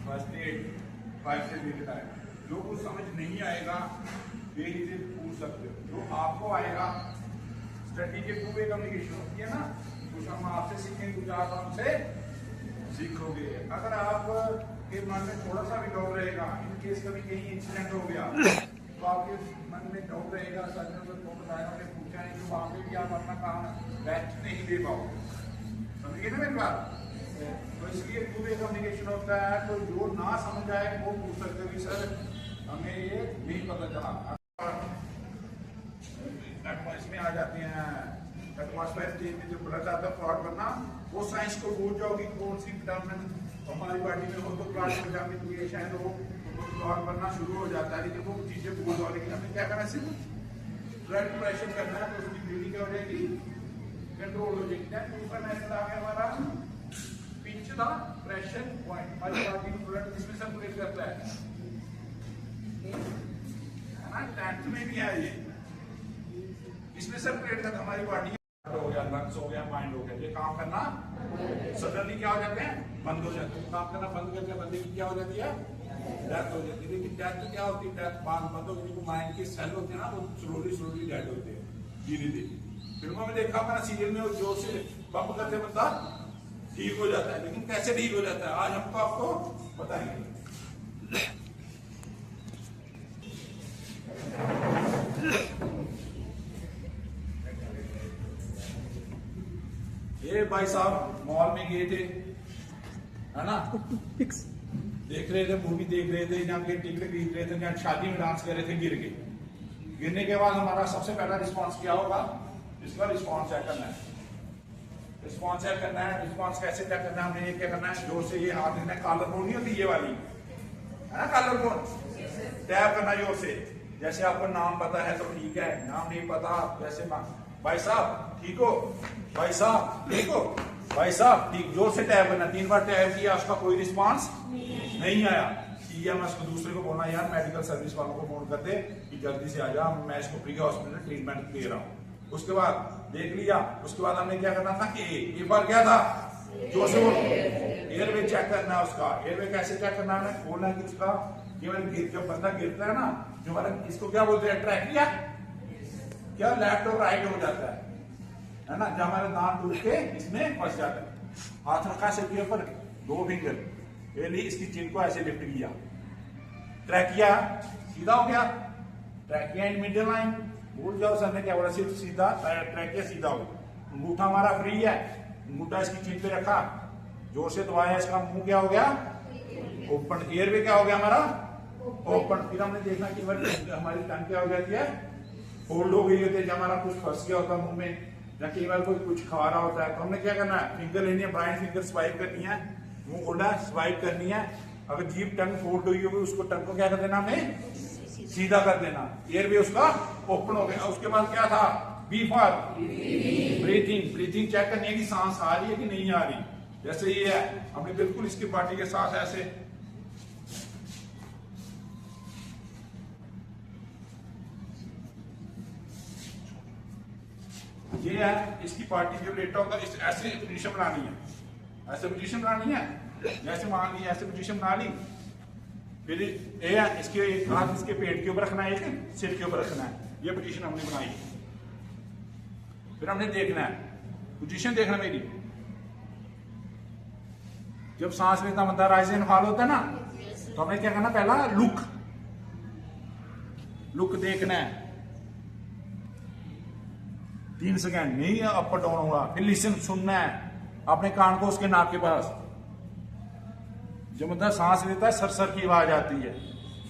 First aid 5 से देखता है। जो कुछ समझ नहीं आएगा बेहिचक पूछ सकते हो, जो आपको आएगा स्टडी के 2 वे कम्युनिकेशन होती है ना, कुछ हम आपसे सीखेंगे, कुछ आप हमसे सीखोगे। अगर आप के मन में थोड़ा सा भी डाउट रहेगा, इन केस कभी कहीं इंसिडेंट हो गया तो आपके मन में डाउट रहेगा, सर ने पूछा है, तो वहाँ पे भी आप अपना काम बेस्ट नहीं दे पाओगे। समझिए ना मेरी बात। तो इसलिए 2 वे कम्युनिकेशन होता है। तो जो ना समझ आए वो पूछ सकते हो, सर हमें ये नहीं पता चला। इसमें आ जाते हैं एटमॉस्फेयर स्टेज में जो बड़ा चाहता है फ्रॉड करना, वो साइंस को भूल जाओगी कौन सी विटामिन हमारी बॉडी में हो तो फ्रॉड हो जाती है, शायद वो फ्रॉड करना शुरू हो जाता है। लेकिन वो चीजें भूल जाओ, लेकिन हमें क्या करना है, सिर्फ ब्लड प्रेशर करना है, तो उसकी ब्लीडिंग क्या हो जाएगी, कंट्रोल हो जाएगी। दूसरा मेथड आ गया हमारा पिंच द प्रेशर पॉइंट। हमारी बॉडी में ब्लड किसमें सर्कुलेट करता है ना, टैंक में भी है ये, इसमें सर्कुलेट करता हमारी बॉडी हो गया, लंग्स हो गया, माइंड हो गया, ये काम करना सडनली क्या हो जाते हैं, बंद हो जाते हैं। काम करना बंद करके बंदे की क्या हो जाती है, डेथ हो जाती है। लेकिन डेथ क्या होती है, डेथ बंद हो गई, माइंड के सेल होते हैं ना, वो स्लोली डेड होते हैं धीरे धीरे। फिल्मों में देखा मैंने, सीरियल में जोर से पंप करते बंदा ठीक हो जाता है। लेकिन कैसे ठीक हो जाता है, आज हमको आपको बताएंगे। ये भाई साहब मॉल में गए थे, है ना, देख रहे थे, मूवी देख रहे थे, जहाँ के टिकट खरीद रहे थे, जहाँ शादी में डांस कर रहे थे, गिर गए। गिरने के बाद हमारा सबसे पहला रिस्पांस क्या होगा, इसका रिस्पांस चेक करना है। रिस्पांस चेक करना है, रिस्पांस कैसे चेक करना है, हमें ये क्या करना है, जोर से ये हाथ देना है, कॉलर बोन नहीं होती ये वाली, है ना, कॉलर बोन टैप करना जोर से। जैसे आपको नाम पता है तो ठीक है, नाम नहीं पता, जैसे भाई साहब ठीक हो, भाई साहब ठीक हो, भाई साहब ठीक, जोर से टैप करना। 3 बार टैप किया, उसका कोई रिस्पांस नहीं आया, ठीक है, मैं इसको दूसरे को बोलना, यार मेडिकल सर्विस वालों को फोन कर दे कि जल्दी से आ जा, मैं इसको प्री हॉस्पिटल ट्रीटमेंट दे रहा हूँ। उसके बाद देख लिया, उसके बाद हमने क्या करना था कि एक बार क्या था, जोर से एयरवे चेक करना है उसका। एयरवे कैसे चेक करना है, खोलना है उसका, जब बंदा गिरता है ना, जो हमारे इसको क्या बोलते हैं, ट्रैकिया, क्या लेफ्ट और राइट हो जाता है ना, जब हमारे दांत टूट के इसमें फंस जाता है। हाथ रखा सिर के ऊपर, 2 फिंगर, पहले इसकी चिन को ऐसे लिफ्ट किया, ट्रैकिया सीधा हो गया, ट्रैकिया इन मिडिल लाइन, भूल जाओ सर ने क्या बोला, सिर्फ सीधा, ट्रैकिया सीधा हो। अंगूठा हमारा फ्री है, अंगूठा इसकी चिन पे रखा, जोर से दबाया, इसका मुंह क्या हो गया, ओपन। एयरवे क्या हो गया हमारा, ओपन। फिर हमने देखा कि हमारी टंग क्या हो जाती है, होल्ड हो गई होती है, जब हमारा कुछ फंस गया होता है मुंह में, या कई बार कोई कुछ खा रहा होता है, तो हमने क्या करना है, फिंगर लेनी है, ब्राइन फिंगर स्वाइप करनी है, मुंह खोला स्वाइप करनी है। अगर जीभ टंग फोल्ड हुई होगी, उसको टंग को क्या कर देना, हमें सीधा कर देना, एयरवे उसका ओपन हो गया। उसके बाद क्या था, B for breathing. Breathing check करनी है कि सांस आ रही है कि नहीं आ रही। जैसे ये है, हमने बिल्कुल इसकी बॉडी के साथ ऐसे, ये है इसकी पार्टी, जो लेटा होगा इस ऐसे पोजीशन बनानी है, ऐसे पोजीशन बनानी है, जैसे मान ली ऐसे पोजीशन बना ली। फिर ये है, इसके एक हाथ इसके पेट के ऊपर रखना है, एक सिर के ऊपर रखना है, ये पोजीशन हमने बनाई। फिर हमने देखना है, पोजीशन देखना मेरी, जब सांस लेता बंदा राइज एंड फॉल होता है ना, तो हमें क्या करना, पहला लुक देखना है, 3 सेकेंड नहीं अप डाउन होगा। फिर लिसन सुनना है, अपने कान को उसके नाक के पास, जब बंदा सांस लेता है सर की आवाज आती है।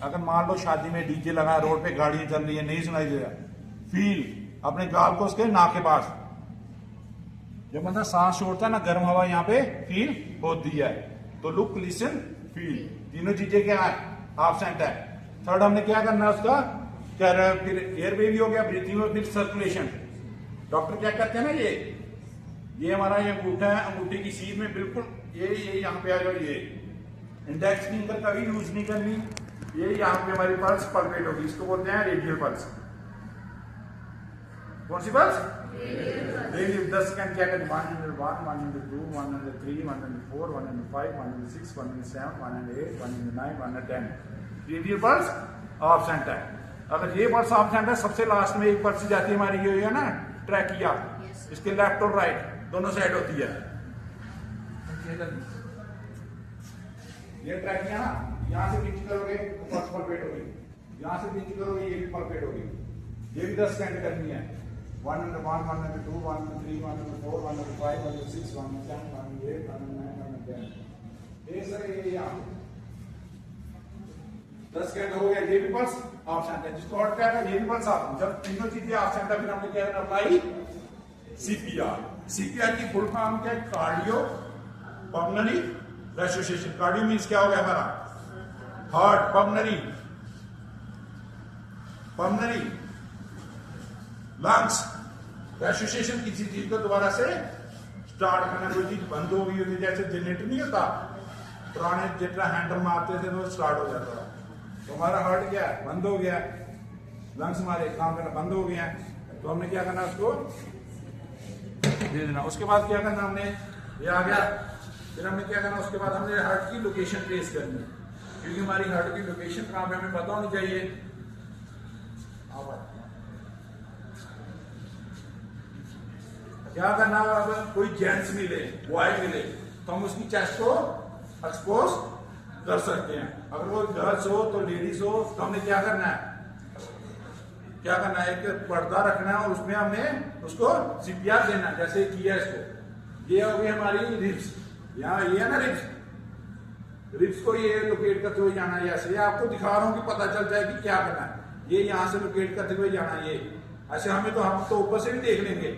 अगर मान लो शादी में डीजे लगा, रोड पे गाड़ियां चल रही है, नहीं सुनाई दे रहा, फील अपने गाल को उसके नाक के पास, जब बंदा सांस छोड़ता है ना, गर्म हवा यहाँ पे फील होती है। तो लुक, लिसन, फील, तीनों चीजें क्या है, एब्सेंट है। थर्ड हमने क्या करना है उसका, फिर एयरवे भी हो गया, ब्रीथिंग हो, फिर सर्कुलेशन। डॉक्टर क्या कहते हैं ना, ये हमारा ये अंगूठा है, अंगूठे की सीध में बिल्कुल ये यहाँ पे आ जाओ, ये इंडेक्स फिंगर कभी यूज नहीं करनी, ये यहाँ पे हमारी पल्स पल्पेट होगी, इसको बोलते हैं रेडियल पल्स। कौन सी पल्स, देखिए 10 सेकंड क्या करें, 101, 102, 103, 104, 105, 106, 107, 108, 109, 110। ये पल्स ऑब्सेंट है। अगर ये पल्स ऑब्सेंट है, सबसे लास्ट में एक पर्ची जाती है हमारी, ये है ना ट्रैकिया, इसके लेफ्ट और राइट दोनों साइड होती है। ये ट्रैकिया ना, यहाँ से नीचे करोगे तो फर्स्ट पल्पेट होगी, यहाँ से नीचे करोगे ये भी पल्पेट होगी। ये भी 10 सेकंड करनी है। 101, 102, 103, 104, 105, 106, 107, 108, 109, 110। ये सर ये यहाँ 10 सेकंड हो गया। ये भी पल्स ऑप्शन है, जिसको और क्या है, ये भी पल्स ऑप्शन। जब तीनों चीजें ऑप्शन था, फिर हमने क्या करना, अप्लाई सीपीआर। सीपीआर की फुल फॉर्म क्या है, कार्डियो पल्मोनरी रेसुसिटेशन। कार्डियो मींस क्या हो गया हमारा, हार्ट, पल्मोनरी लंग्स। रेसुसिटेशन किसी चीज को दोबारा से स्टार्ट करना, कोई चीज बंद हो गई होती, जैसे जनरेटर नहीं होता, पुराने जितना हैंडल मारते थे तो स्टार्ट हो जाता था। तो हमारा हार्ट क्या है, बंद हो गया, लंग्स हमारे काम करना बंद हो गया, तो हमने क्या करना, उसको दे देना। उसके बाद क्या करना हमने, ये आ गया, फिर हमने क्या करना, उसके बाद हमने हार्ट की लोकेशन ट्रेस करनी है, क्योंकि हमारी हार्ट की लोकेशन कहाँ पे हमें पता होनी चाहिए। क्या करना, अगर कोई जेंट्स मिले, बॉय मिले, तो हम उसकी चेस्ट को एक्सपोज कर सकते हैं। अगर वो गर्ल्स हो तो लेडीज हो, तो हमने क्या करना है, एक पर्दा रखना है और उसमें हमने उसको सीपीआर देना है, जैसे किया इसको। ये हो गई हमारी रिब्स, यहाँ ये है ना रिब्स को ये लोकेट करते हुए जाना है, ऐसे आपको दिखा रहा हूँ कि पता चल जाए कि क्या करना है। ये यहाँ से लोकेट करते हुए जाना है, ये ऐसे हम तो ऊपर से भी देख लेंगे,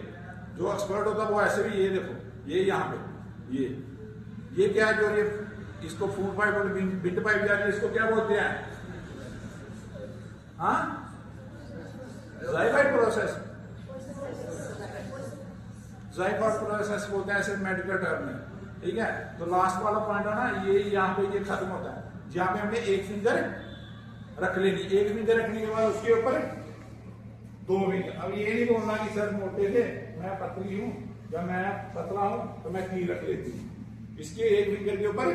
जो एक्सपर्ट होता है वो ऐसे भी, ये देखो ये यहाँ पे ये क्या है, जो ये इसको फूड पाइप और बिंड पाइप जा रही है, इसको क्या बोलते हैं, हाँ ज़ाइगोट प्रोसेस, ज़ाइगोट प्रोसेस बोलते हैं ऐसे मेडिकल टर्म में, ठीक है। तो लास्ट वाला पॉइंट है ना, ये यहाँ पे ये खत्म होता है, जहाँ पे हमने एक फिंगर रख लेनी, एक फिंगर रखने के बाद उसके ऊपर 2 फिंगर। अब ये नहीं बोलना कि सर मोटे थे, मैं पतली हूँ, जब मैं पतला हूँ तो मैं 3 रख लेती हूँ। इसके एक फिंगर के ऊपर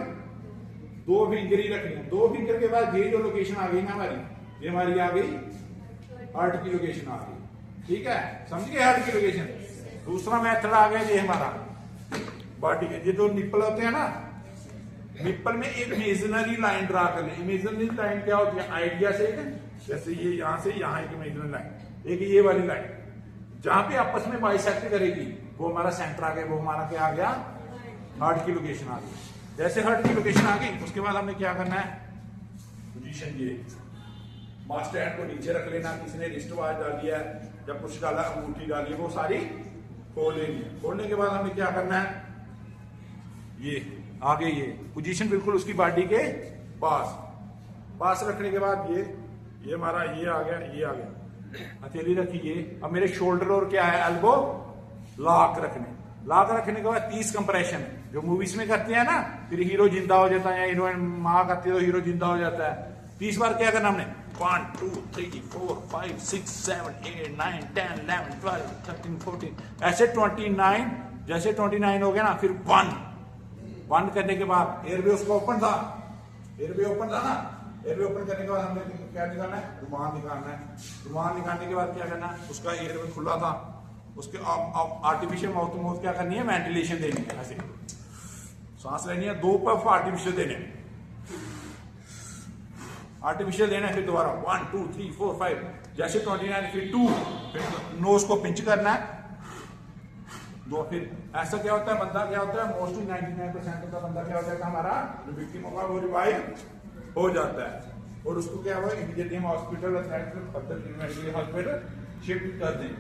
2 फिंगर ही रखनी है। 2 फिंगर के बाद ये जो लोकेशन आ गई ना हमारी, ये हमारी आ गई हार्ट की लोकेशन आ गई, ठीक है, समझ गए हार्ट की लोकेशन। दूसरा मेथड आ गया ये हमारा बॉडी के, ये जो निप्पल होते हैं ना, निप्पल में एक इमेजिनरी लाइन ड्रा कर लें। इमेजिनरी लाइन क्या होती है, आइडिया से, जैसे ये यहाँ से यहाँ एक इमेजिनरी लाइन, एक ये वाली लाइन, जहां पे आपस में बाइसेक्ट करेगी, वो हमारा सेंटर आ गया, वो हमारा क्या आ गया, हार्ट की लोकेशन आ गई। जैसे हार्ट की लोकेशन आ गई, उसके बाद हमने क्या करना है, पोजीशन ये मास्टर हैंड को नीचे रख लेना, किसी ने रिस्ट वॉच डाली है, जब कुछ डाला, अंगूठी डाली है, वो सारी खोल लेनी है। खोलने के बाद हमें क्या करना है, ये आगे ये पोजीशन बिल्कुल उसकी बॉडी के पास रखने के बाद ये हमारा ये आ गया, ये आ गया, हथेली रखी ये। अब मेरे शोल्डर और क्या है, एल्बो लॉक रखने के बाद 30 कंप्रेशन, जो मूवीज में करते हैं ना, फिर हीरो जिंदा हो जाता है, हीरोइन माँ करती है तो हीरो जिंदा हो जाता है। 30 बार क्या करना हमने, 1 2 3 4 5 6 7 8 9 10 11 12 13 14 ऐसे 29। जैसे 29 हो गया ना, फिर 1 बंद करने के बाद एयरवे उसका ओपन था, एयरवे ओपन करने के बाद हमने क्या निकालना है, रुमाल निकालना है। रुमाल निकालने के बाद क्या करना है, उसका एयरवे खुला था, उसके आर्टिफिशियल माउथ टू माउथ क्या करनी है, वेंटिलेशन देनी है, ऐसे सांस लेनी है, 2 पफ आर्टिफिशियल देने, फिर दोबारा 1 2 3 4 5, जैसे 29 फिर 2, फिर नोज को पिंच करना है 2। फिर ऐसा क्या होता है, बंदा क्या होता है, मोस्टली 99% का बंदा क्या होता है, हमारा जो विक्टिम होगा वो रिवाइव हो जाता है, और उसको क्या हुआ, इमीडिएटली हम हॉस्पिटल शिफ्ट कर दें।